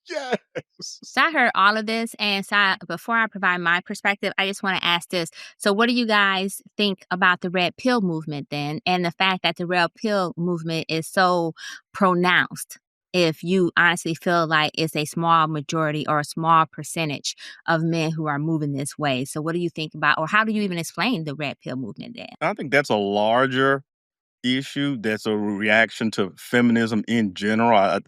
Yes. So I heard all of this, and so before I provide my perspective, I just want to ask this. So what do you guys think about the red pill movement then, and the fact that the red pill movement is so pronounced? If you honestly feel like it's a small majority or a small percentage of men who are moving this way. So what do you think about, or how do you even explain the red pill movement then? I think that's a larger issue. That's a reaction to feminism in general.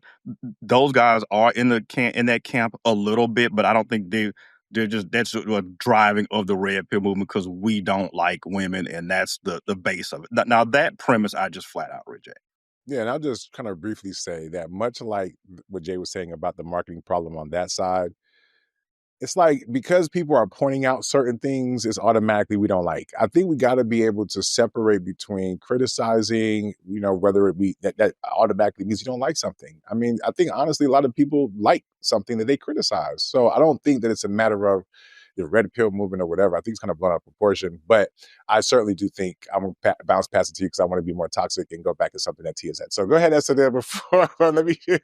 Those guys are in that camp a little bit, but I don't think they're just that's a driving of the red pill movement because we don't like women, and that's the base of it. Now that premise, I just flat out reject. Yeah, and I'll just kind of briefly say that much like what Jay was saying about the marketing problem on that side, it's like because people are pointing out certain things, it's automatically we don't like. I think we got to be able to separate between criticizing, whether it be that automatically means you don't like something. I mean, I think honestly, a lot of people like something that they criticize. So I don't think that it's a matter of the red pill movement or whatever. I think it's kind of blown out of proportion. But I certainly do think I'm going to bounce past it to you because I want to be more toxic and go back to something that T has said. So go ahead, Esther, there before. Let me hear.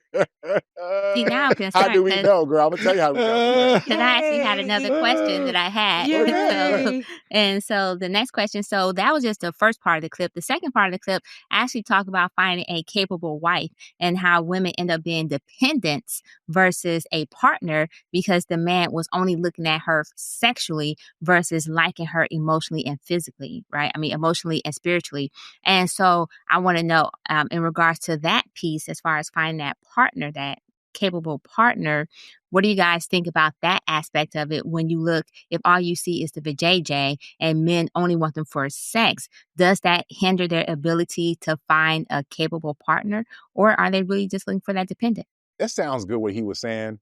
See, now I'm concerned. How do we know, girl? I'm going to tell you how we know. Because I actually had another question that I had. So the next question, so that was just the first part of the clip. The second part of the clip actually talked about finding a capable wife and how women end up being dependents versus a partner because the man was only looking at her sexually versus liking her emotionally and physically, right? I mean, emotionally and spiritually. And so I want to know in regards to that piece, as far as finding that partner, that capable partner, what do you guys think about that aspect of it when you look, if all you see is the vajayjay and men only want them for sex, does that hinder their ability to find a capable partner, or are they really just looking for that dependent? That sounds good what he was saying,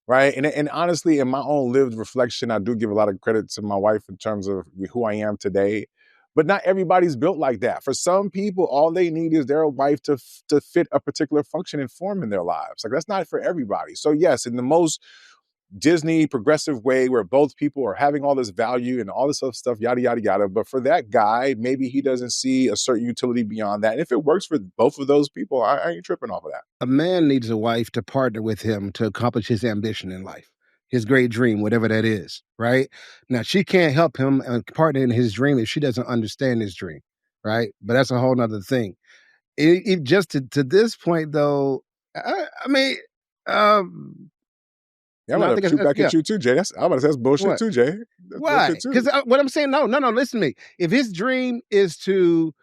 right? And honestly, in my own lived reflection, I do give a lot of credit to my wife in terms of who I am today. But not everybody's built like that. For some people, all they need is their wife to fit a particular function and form in their lives. Like that's not for everybody. So yes, in the most Disney progressive way where both people are having all this value and all this other stuff, yada, yada, yada. But for that guy, maybe he doesn't see a certain utility beyond that. And if it works for both of those people, I ain't tripping off of that. A man needs a wife to partner with him to accomplish his ambition in life, his great dream, whatever that is, right? Now, she can't help him and partner in his dream if she doesn't understand his dream, right? But that's a whole nother thing. It just to this point, though, I mean, yeah, I'm going to shoot back at you too, Jay. I'm about to say that's bullshit what? Too, Jay. Why? Because what I'm saying, no, listen to me. If his dream is to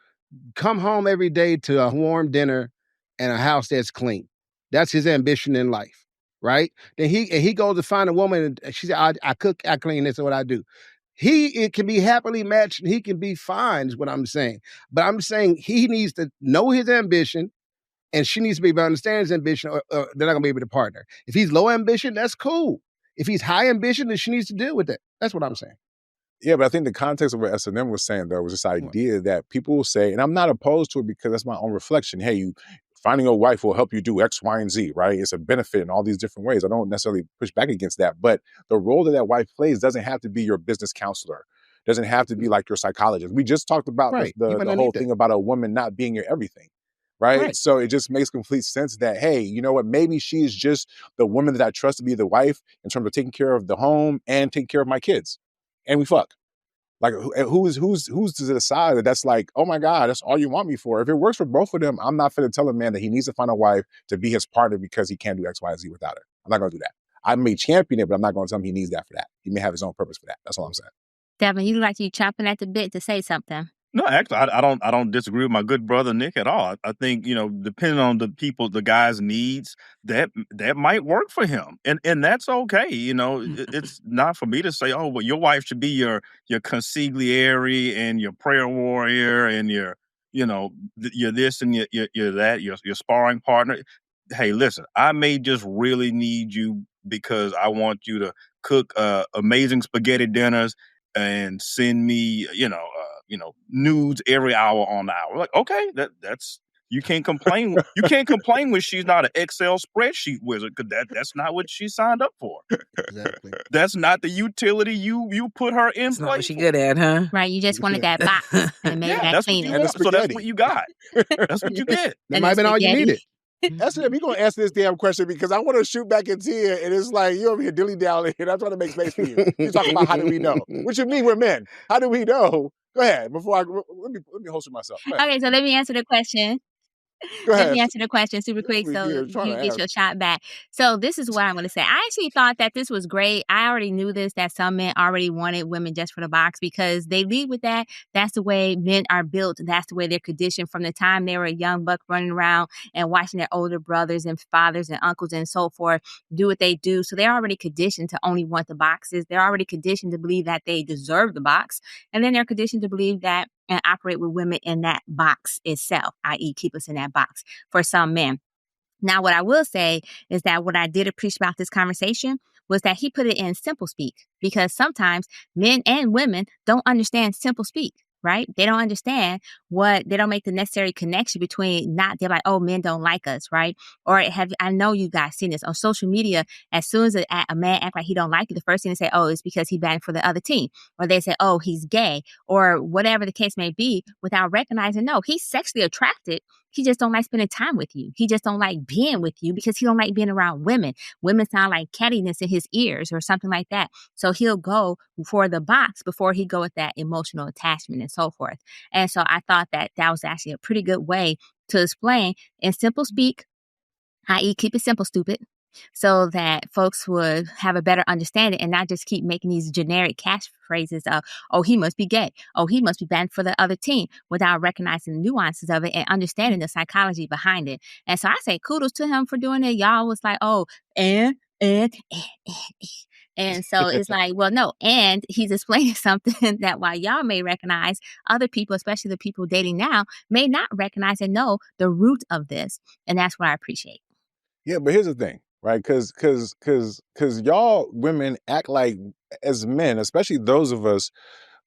come home every day to a warm dinner and a house that's clean, that's his ambition in life, right? Then he goes to find a woman and she said, I cook, I clean, this is what I do. It can be happily matched and he can be fine is what I'm saying. But I'm saying he needs to know his ambition, and she needs to be able to understand his ambition, or they're not going to be able to partner. If he's low ambition, that's cool. If he's high ambition, then she needs to deal with that. That's what I'm saying. Yeah, but I think the context of what S&M was saying, though, was this idea that people will say, and I'm not opposed to it because that's my own reflection. Hey, finding a wife will help you do X, Y, and Z, right? It's a benefit in all these different ways. I don't necessarily push back against that. But the role that wife plays doesn't have to be your business counselor. Doesn't have to be like your psychologist. We just talked about the whole thing about a woman not being your everything. Right? So it just makes complete sense that, hey, you know what? Maybe she's just the woman that I trust to be the wife in terms of taking care of the home and taking care of my kids. And we fuck. Like, who's to decide that that's like, oh my God, that's all you want me for? If it works for both of them, I'm not finna tell a man that he needs to find a wife to be his partner because he can't do X, Y, and Z without her. I'm not gonna do that. I may champion it, but I'm not gonna tell him he needs that for that. He may have his own purpose for that. That's all I'm saying. Devin, you look like you chomping at the bit to say something. No, actually, I don't disagree with my good brother Nick at all. I think depending on the guy's needs, that might work for him, and that's okay. It's not for me to say, oh, well, your wife should be your consigliere and your prayer warrior and your this and your that, your sparring partner. Hey, listen, I may just really need you because I want you to cook amazing spaghetti dinners and send me, nudes every hour on the hour. Like, okay, that's you can't complain. You can't complain when she's not an Excel spreadsheet wizard because that's not what she signed up for. Exactly. That's not the utility you put her in That's place. not what she good at, huh? Right, you just wanted that box and maybe that that's cleaning. what you want. So that's what you got. That's what you get. That might have been all you needed. S&M, you're going to answer this damn question because I want to shoot back into here, and it's like, you're over here dilly-dallying, and I'm trying to make space for you. You talk about how do we know? What you mean we're men? How do we know? Go ahead. Before let me holster myself. Okay, so let me answer the question. Go Let ahead. me answer the question super quick so you get your shot back. So this is what I'm going to say. I actually thought that this was great. I already knew this, that some men already wanted women just for the box because they lead with that. That's the way men are built. That's the way they're conditioned from the time they were a young buck running around and watching their older brothers and fathers and uncles and so forth do what they do. So they're already conditioned to only want the boxes. They're already conditioned to believe that they deserve the box. And then they're conditioned to believe that and operate with women in that box itself, i.e. keep us in that box for some men. Now, what I will say is that what I did appreciate about this conversation was that he put it in simple speak because sometimes men and women don't understand simple speak. Right? They don't understand they don't make the necessary connection between they're like, oh, men don't like us, right? Or I know you guys seen this on social media. As soon as a man acts like he don't like you, the first thing they say, oh, it's because he banned for the other team. Or they say, oh, he's gay or whatever the case may be without recognizing, no, he's sexually attracted. He just don't like spending time with you. He just don't like being with you because he don't like being around women. Women sound like cattiness in his ears or something like that. So he'll go for the box before he go with that emotional attachment and so forth. And so I thought that was actually a pretty good way to explain in simple speak, i.e. keep it simple, stupid, so that folks would have a better understanding and not just keep making these generic catchphrases of, oh, he must be gay. Oh, he must be banned for the other team without recognizing the nuances of it and understanding the psychology behind it. And so I say kudos to him for doing it. Y'all was like, oh, and. And so it's like, well, no. And he's explaining something that while y'all may recognize, other people, especially the people dating now, may not recognize and know the root of this. And that's what I appreciate. Yeah, but here's the thing, right? Because y'all women act like, as men, especially those of us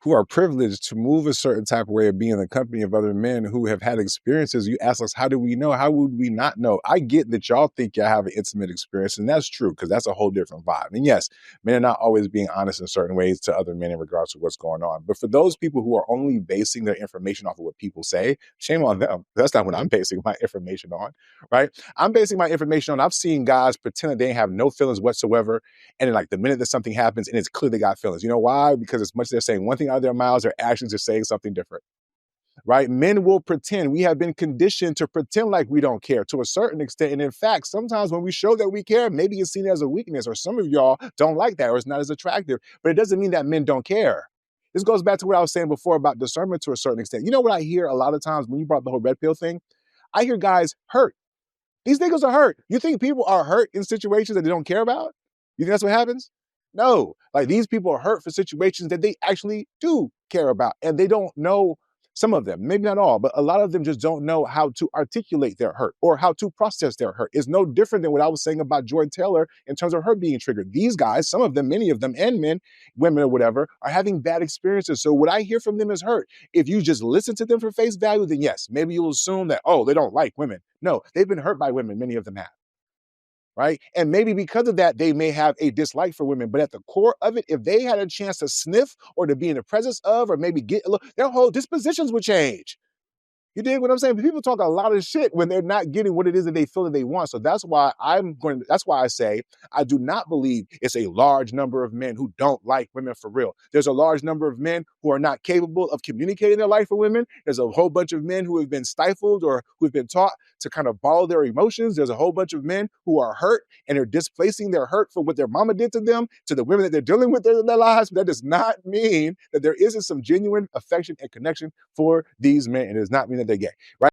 who are privileged to move a certain type of way of being in the company of other men who have had experiences. You ask us, how do we know? How would we not know? I get that y'all think y'all have an intimate experience, and that's true, because that's a whole different vibe. And yes, men are not always being honest in certain ways to other men in regards to what's going on. But for those people who are only basing their information off of what people say, shame on them. That's not what I'm basing my information on, right? I'm basing my information on, I've seen guys pretend that they have no feelings whatsoever, and then like the minute that something happens and it's clear they got feelings. You know why? Because as much as they're saying one thing out of their mouths, their actions are saying something different, right? Men will pretend. We have been conditioned to pretend like we don't care to a certain extent. And in fact, sometimes when we show that we care, maybe it's seen as a weakness, or some of y'all don't like that, or it's not as attractive. But it doesn't mean that men don't care. This goes back to what I was saying before about discernment to a certain extent. You know what I hear a lot of times when you brought the whole red pill thing? I hear guys hurt. These niggas are hurt. You think people are hurt in situations that they don't care about? You think that's what happens? No. Like, these people are hurt for situations that they actually do care about. And they don't know, some of them, maybe not all, but a lot of them just don't know how to articulate their hurt or how to process their hurt. It's no different than what I was saying about Joy Taylor in terms of her being triggered. These guys, some of them, many of them, and men, women or whatever, are having bad experiences. So what I hear from them is hurt. If you just listen to them for face value, then yes, maybe you'll assume that, oh, they don't like women. No, they've been hurt by women. Many of them have. Right? And maybe because of that, they may have a dislike for women. But at the core of it, if they had a chance to sniff or to be in the presence of, or maybe get a little, their whole dispositions would change. You dig what I'm saying? People talk a lot of shit when they're not getting what it is that they feel that they want. So that's why that's why I say I do not believe it's a large number of men who don't like women for real. There's a large number of men who are not capable of communicating their life for women. There's a whole bunch of men who have been stifled or who've been taught to kind of bottle their emotions. There's a whole bunch of men who are hurt and are displacing their hurt for what their mama did to them, to the women that they're dealing with in their lives. But that does not mean that there isn't some genuine affection and connection for these men. It does not mean that they're gay, right?